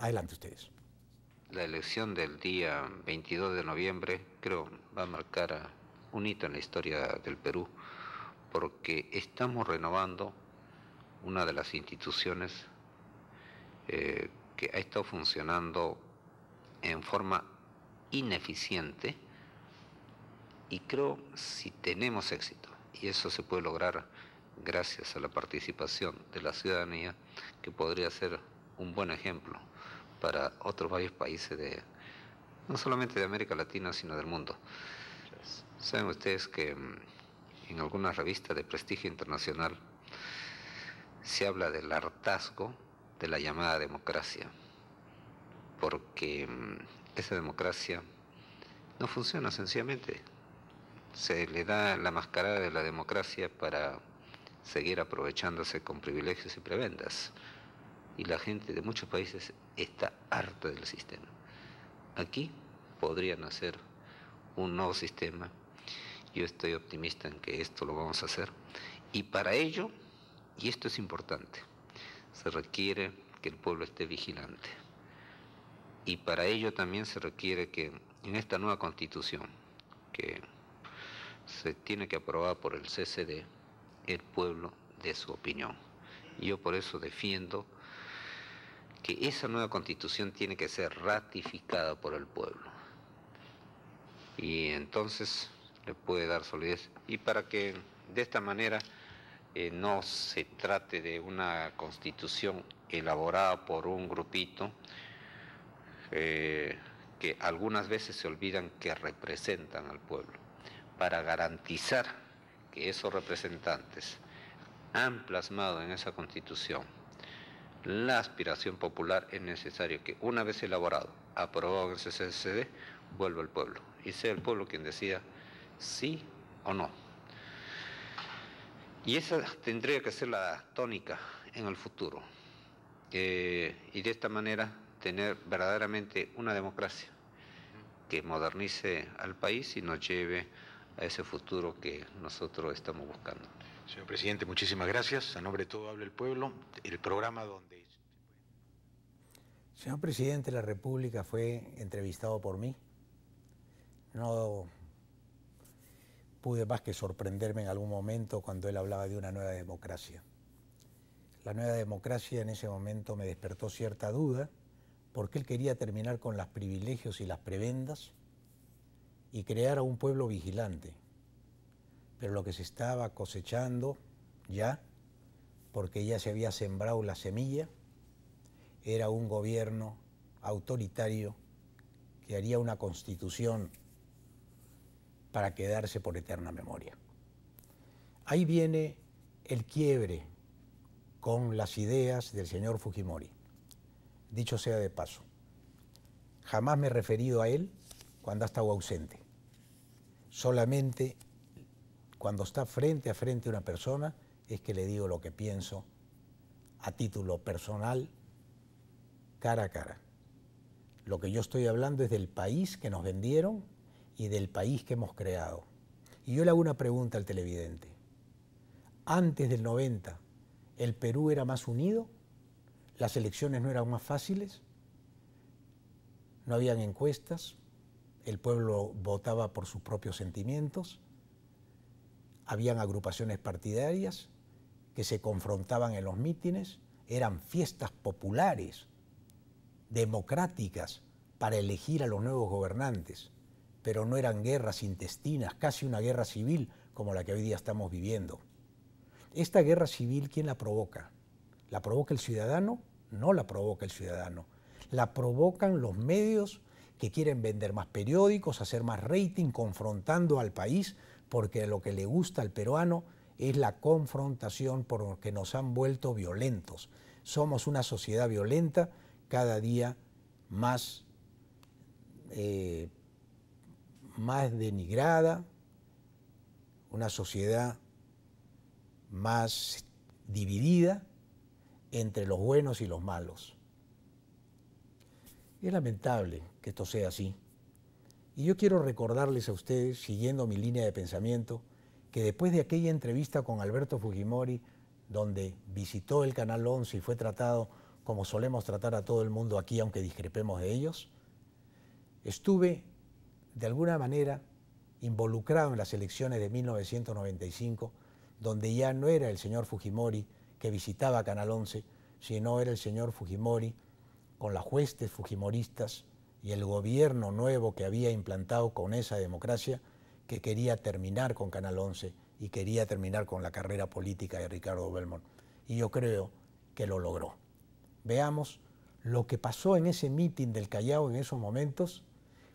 Adelante ustedes. La elección del día 22 de noviembre creo va a marcar un hito en la historia del Perú, porque estamos renovando una de las instituciones que ha estado funcionando en forma ineficiente, y creo si tenemos éxito, y eso se puede lograr gracias a la participación de la ciudadanía, que podría ser un buen ejemplo para otros varios países no solamente de América Latina, sino del mundo. Saben ustedes que en algunas revistas de prestigio internacional se habla del hartazgo de la llamada democracia, porque esa democracia no funciona sencillamente. Se le da la mascarada de la democracia para seguir aprovechándose con privilegios y prebendas. Y la gente de muchos países está harta del sistema. Aquí podría nacer un nuevo sistema. Yo estoy optimista en que esto lo vamos a hacer. Y para ello, y esto es importante, se requiere que el pueblo esté vigilante. Y para ello también se requiere que en esta nueva constitución, que se tiene que aprobar por el CCD, el pueblo dé su opinión. Y yo por eso defiendo que esa nueva constitución tiene que ser ratificada por el pueblo. Y entonces le puede dar solidez. Y para que de esta manera no se trate de una constitución elaborada por un grupito que algunas veces se olvidan que representan al pueblo, para garantizar que esos representantes han plasmado en esa constitución la aspiración popular, es necesario que una vez elaborado, aprobado en el CCD, vuelva al pueblo y sea el pueblo quien decida sí o no. Y esa tendría que ser la tónica en el futuro, y de esta manera tener verdaderamente una democracia que modernice al país y nos lleve a ese futuro que nosotros estamos buscando. Señor presidente, muchísimas gracias. A nombre de Todo Habla el Pueblo, el programa donde... Señor presidente de la República fue entrevistado por mí. No pude más que sorprenderme en algún momento cuando él hablaba de una nueva democracia. La nueva democracia en ese momento me despertó cierta duda, porque él quería terminar con los privilegios y las prebendas y crear a un pueblo vigilante. Pero lo que se estaba cosechando ya, porque ya se había sembrado la semilla, era un gobierno autoritario que haría una constitución para quedarse por eterna memoria. Ahí viene el quiebre con las ideas del señor Fujimori. Dicho sea de paso, jamás me he referido a él cuando ha estado ausente. Solamente cuando está frente a frente una persona es que le digo lo que pienso a título personal, cara a cara. Lo que yo estoy hablando es del país que nos vendieron y del país que hemos creado. Y yo le hago una pregunta al televidente. Antes del 90, ¿el Perú era más unido? ¿Las elecciones no eran más fáciles? ¿No habían encuestas? ¿El pueblo votaba por sus propios sentimientos? ¿Habían agrupaciones partidarias que se confrontaban en los mítines? Eran fiestas populares, democráticas, para elegir a los nuevos gobernantes, pero no eran guerras intestinas, casi una guerra civil como la que hoy día estamos viviendo. Esta guerra civil, ¿quién la provoca? ¿La provoca el ciudadano? No la provoca el ciudadano. La provocan los medios que quieren vender más periódicos, hacer más rating, confrontando al país, porque lo que le gusta al peruano es la confrontación, porque nos han vuelto violentos. Somos una sociedad violenta, cada día más denigrada, una sociedad más dividida entre los buenos y los malos. Es lamentable que esto sea así. Y yo quiero recordarles a ustedes, siguiendo mi línea de pensamiento, que después de aquella entrevista con Alberto Fujimori, donde visitó el Canal 11 y fue tratado como solemos tratar a todo el mundo aquí, aunque discrepemos de ellos. Estuve, de alguna manera, involucrado en las elecciones de 1995, donde ya no era el señor Fujimori que visitaba Canal 11, sino era el señor Fujimori con las huestes fujimoristas y el gobierno nuevo que había implantado con esa democracia, que quería terminar con Canal 11 y quería terminar con la carrera política de Ricardo Belmont. Y yo creo que lo logró. Veamos lo que pasó en ese mitin del Callao en esos momentos,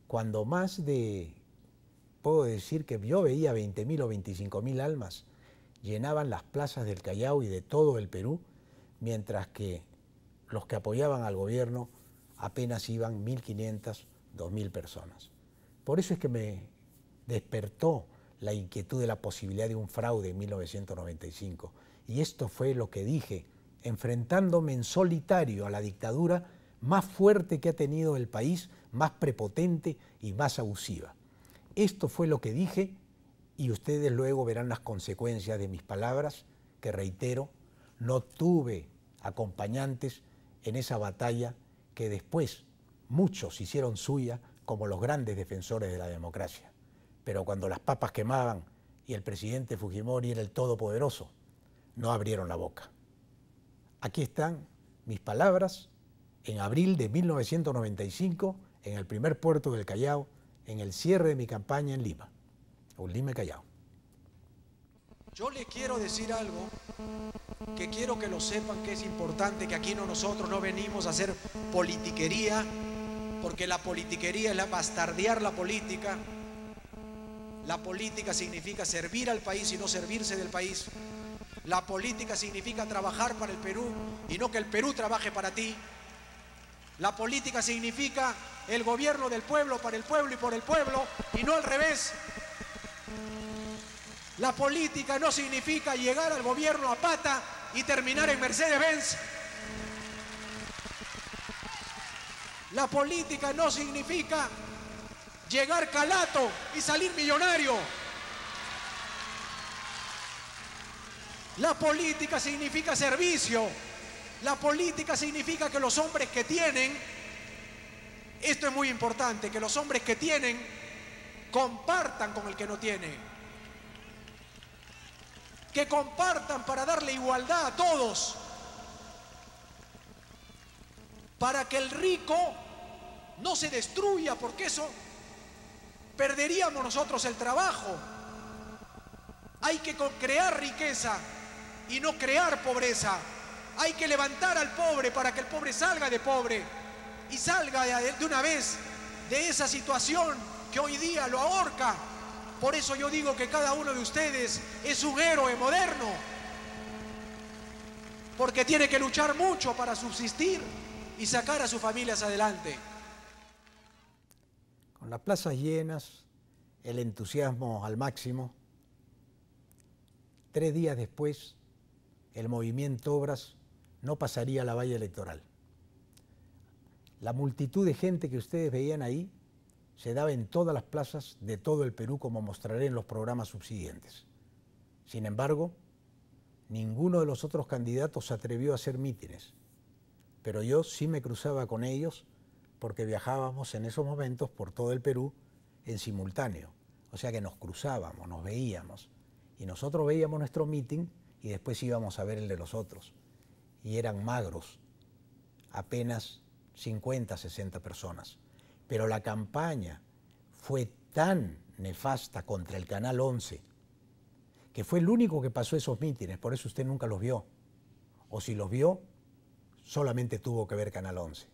cuando más de, puedo decir que yo veía 20.000 o 25.000 almas llenaban las plazas del Callao y de todo el Perú, mientras que los que apoyaban al gobierno apenas iban 1.500, 2.000 personas. Por eso es que me despertó la inquietud de la posibilidad de un fraude en 1995. Y esto fue lo que dije, enfrentándome en solitario a la dictadura más fuerte que ha tenido el país, más prepotente y más abusiva. Esto fue lo que dije y ustedes luego verán las consecuencias de mis palabras, que reitero, no tuve acompañantes en esa batalla que después muchos hicieron suya como los grandes defensores de la democracia. Pero cuando las papas quemaban y el presidente Fujimori era el todopoderoso, no abrieron la boca. Aquí están mis palabras en abril de 1995, en el primer puerto del Callao, en el cierre de mi campaña en Lima, o Lima Callao. Yo les quiero decir algo que quiero que lo sepan, que es importante, que aquí nosotros no venimos a hacer politiquería, porque la politiquería es bastardear la política. La política significa servir al país y no servirse del país. La política significa trabajar para el Perú y no que el Perú trabaje para ti. La política significa el gobierno del pueblo, para el pueblo y por el pueblo, y no al revés. La política no significa llegar al gobierno a pata y terminar en Mercedes-Benz. La política no significa llegar calato y salir millonario. La política significa servicio. La política significa que los hombres que tienen, esto es muy importante, que los hombres que tienen compartan con el que no tiene. Que compartan para darle igualdad a todos. Para que el rico no se destruya, porque eso perderíamos nosotros el trabajo. Hay que crear riqueza y no crear pobreza. Hay que levantar al pobre para que el pobre salga de pobre y salga de una vez de esa situación que hoy día lo ahorca. Por eso yo digo que cada uno de ustedes es un héroe moderno, porque tiene que luchar mucho para subsistir y sacar a sus familias adelante. Con las plazas llenas, el entusiasmo al máximo, 3 días después, el movimiento Obras no pasaría a la valla electoral. La multitud de gente que ustedes veían ahí se daba en todas las plazas de todo el Perú, como mostraré en los programas subsiguientes. Sin embargo, ninguno de los otros candidatos se atrevió a hacer mítines, pero yo sí me cruzaba con ellos porque viajábamos en esos momentos por todo el Perú en simultáneo, o sea que nos cruzábamos, nos veíamos, y nosotros veíamos nuestro mítin y después íbamos a ver el de los otros, y eran magros, apenas 50, 60 personas. Pero la campaña fue tan nefasta contra el Canal 11, que fue el único que pasó esos mítines, por eso usted nunca los vio. O si los vio, solamente tuvo que ver Canal 11.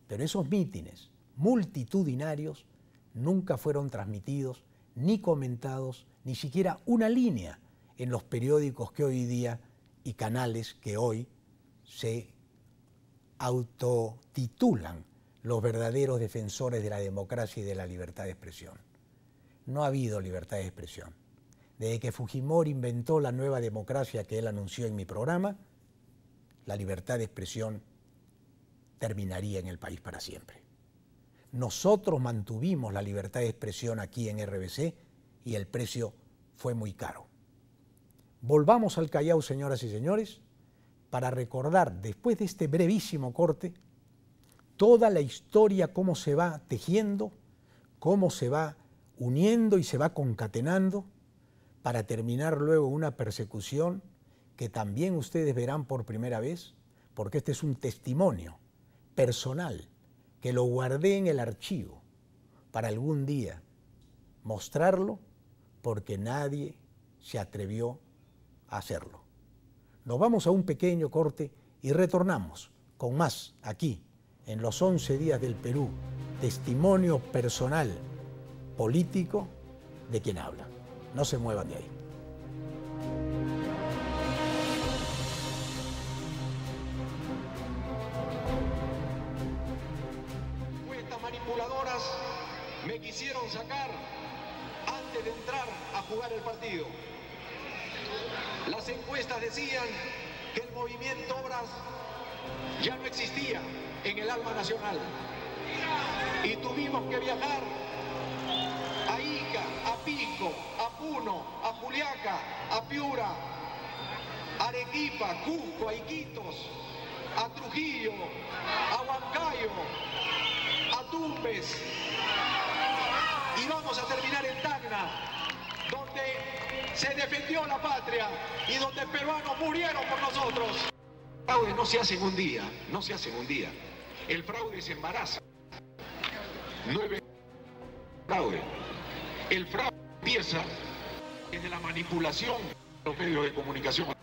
Pero esos mítines multitudinarios nunca fueron transmitidos, ni comentados, ni siquiera una línea en los periódicos que hoy día y canales que hoy se autotitulan los verdaderos defensores de la democracia y de la libertad de expresión. No ha habido libertad de expresión. Desde que Fujimori inventó la nueva democracia que él anunció en mi programa, la libertad de expresión terminaría en el país para siempre. Nosotros mantuvimos la libertad de expresión aquí en RBC y el precio fue muy caro. Volvamos al Callao, señoras y señores, para recordar, después de este brevísimo corte, toda la historia, cómo se va tejiendo, cómo se va uniendo y se va concatenando, para terminar luego una persecución que también ustedes verán por primera vez, porque este es un testimonio personal que lo guardé en el archivo para algún día mostrarlo, porque nadie se atrevió a hacerlo. Nos vamos a un pequeño corte y retornamos con más aquí, en los 11 días del Perú, testimonio personal, político, de quien habla. No se muevan de ahí. Estas manipuladoras me quisieron sacar antes de entrar a jugar el partido. Las encuestas decían que el movimiento Obras ya no existía en el alma nacional. Y tuvimos que viajar a Ica, a Pico, a Puno, a Juliaca, a Piura, a Arequipa, Cusco, a Iquitos, a Trujillo, a Huancayo, a Tumbes. Y vamos a terminar en Tacna, donde se defendió la patria y donde peruanos murieron por nosotros. El fraude no se hace en un día, no se hace en un día. El fraude se embaraza. 9 fraude. El fraude empieza desde la manipulación de los medios de comunicación.